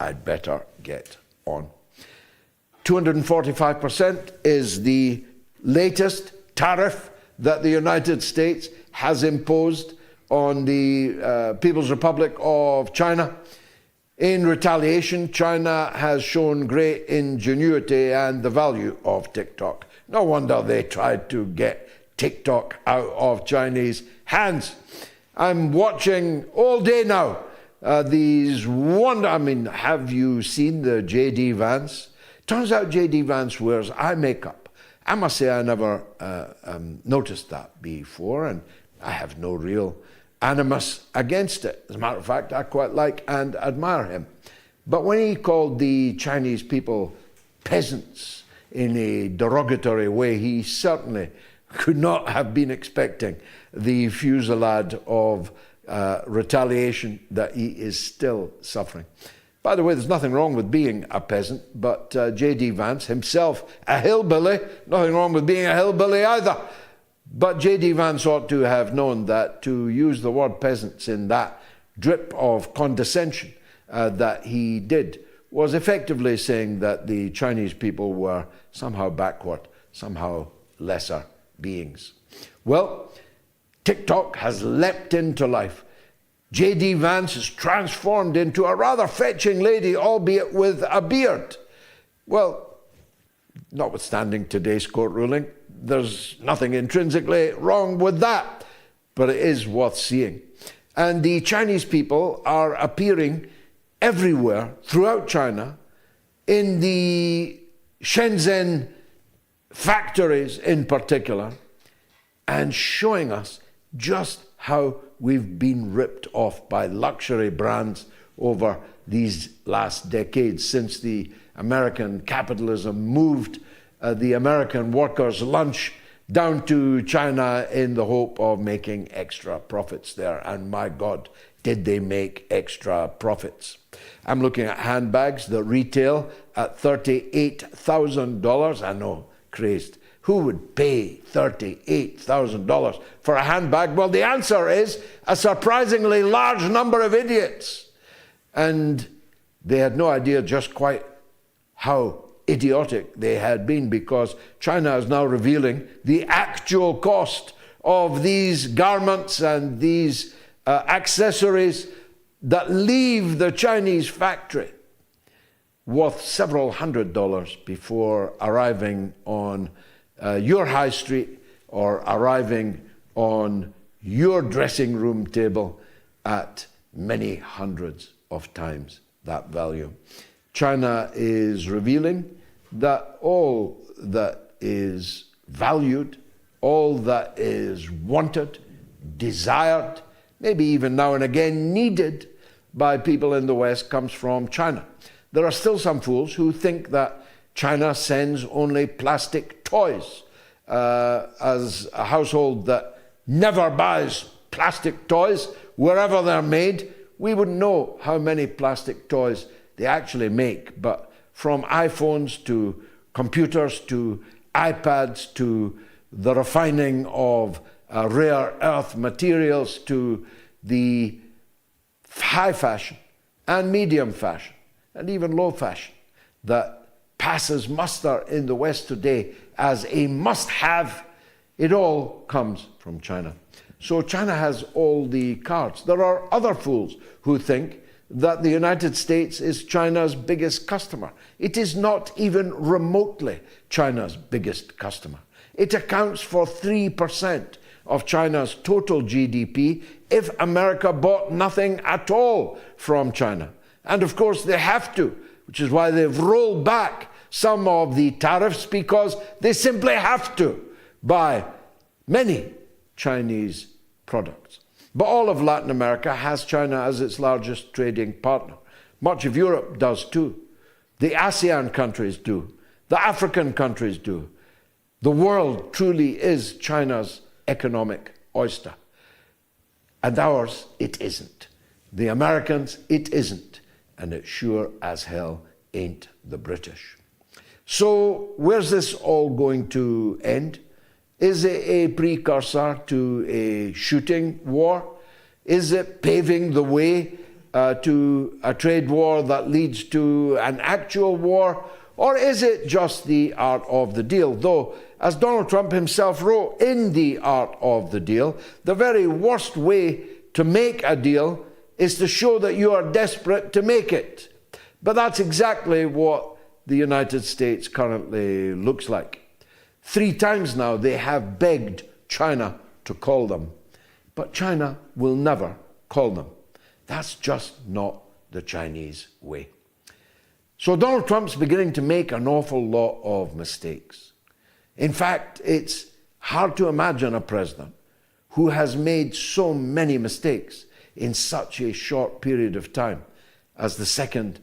I'd better get on. 245% is the latest tariff that the United States has imposed on the People's Republic of China. In retaliation, China has shown great ingenuity and the value of TikTok. No wonder they tried to get TikTok out of Chinese hands. I'm watching all day now have you seen the J.D. Vance? Turns out J.D. Vance wears eye makeup. I must say I never noticed that before, and I have no real animus against it. As a matter of fact, I quite like and admire him. But when he called the Chinese people peasants in a derogatory way, he certainly could not have been expecting the fusillade of retaliation that he is still suffering. By the way, there's nothing wrong with being a peasant, but J.D. Vance, himself a hillbilly, nothing wrong with being a hillbilly either. But J.D. Vance ought to have known that to use the word peasants in that drip of condescension that he did was effectively saying that the Chinese people were somehow backward, somehow lesser beings. Well, TikTok has leapt into life. J.D. Vance is transformed into a rather fetching lady, albeit with a beard. Well, notwithstanding today's court ruling, there's nothing intrinsically wrong with that, but it is worth seeing. And the Chinese people are appearing everywhere throughout China, in the Shenzhen factories in particular, and showing us just how we've been ripped off by luxury brands over these last decades, since the American capitalism moved the American workers' lunch down to China in the hope of making extra profits there. And my God, did they make extra profits. I'm looking at handbags that retail at $38,000. I know, crazed. Who would pay $38,000 for a handbag? Well, the answer is a surprisingly large number of idiots. And they had no idea just quite how idiotic they had been, because China is now revealing the actual cost of these garments and these accessories that leave the Chinese factory, worth several $100s before arriving on your high street or arriving on your dressing room table at many hundreds of times that value. China is revealing that all that is valued, all that is wanted, desired, maybe even now and again needed by people in the West comes from China. There are still some fools who think that China sends only plastic toys. As a household that never buys plastic toys, wherever they're made, we wouldn't know how many plastic toys they actually make. But from iPhones to computers to iPads to the refining of rare earth materials to the high fashion and medium fashion and even low fashion that passes muster in the West today as a must-have, it all comes from China. So China has all the cards. There are other fools who think that the United States is China's biggest customer. It is not even remotely China's biggest customer. It accounts for 3% of China's total GDP if America bought nothing at all from China. And of course they have to, which is why they've rolled back some of the tariffs, because they simply have to buy many Chinese products. But all of Latin America has China as its largest trading partner. Much of Europe does too. The ASEAN countries do. The African countries do. The world truly is China's economic oyster. And ours, it isn't. The Americans, it isn't. And it sure as hell ain't the British. So where's this all going to end? Is it a precursor to a shooting war? Is it paving the way to a trade war that leads to an actual war? Or is it just the art of the deal? Though, as Donald Trump himself wrote in The Art of the Deal, the very worst way to make a deal is to show that you are desperate to make it. But that's exactly what the United States currently looks like. 3 times now they have begged China to call them, but China will never call them. That's just not the Chinese way. So Donald Trump's beginning to make an awful lot of mistakes. In fact, it's hard to imagine a president who has made so many mistakes in such a short period of time as the second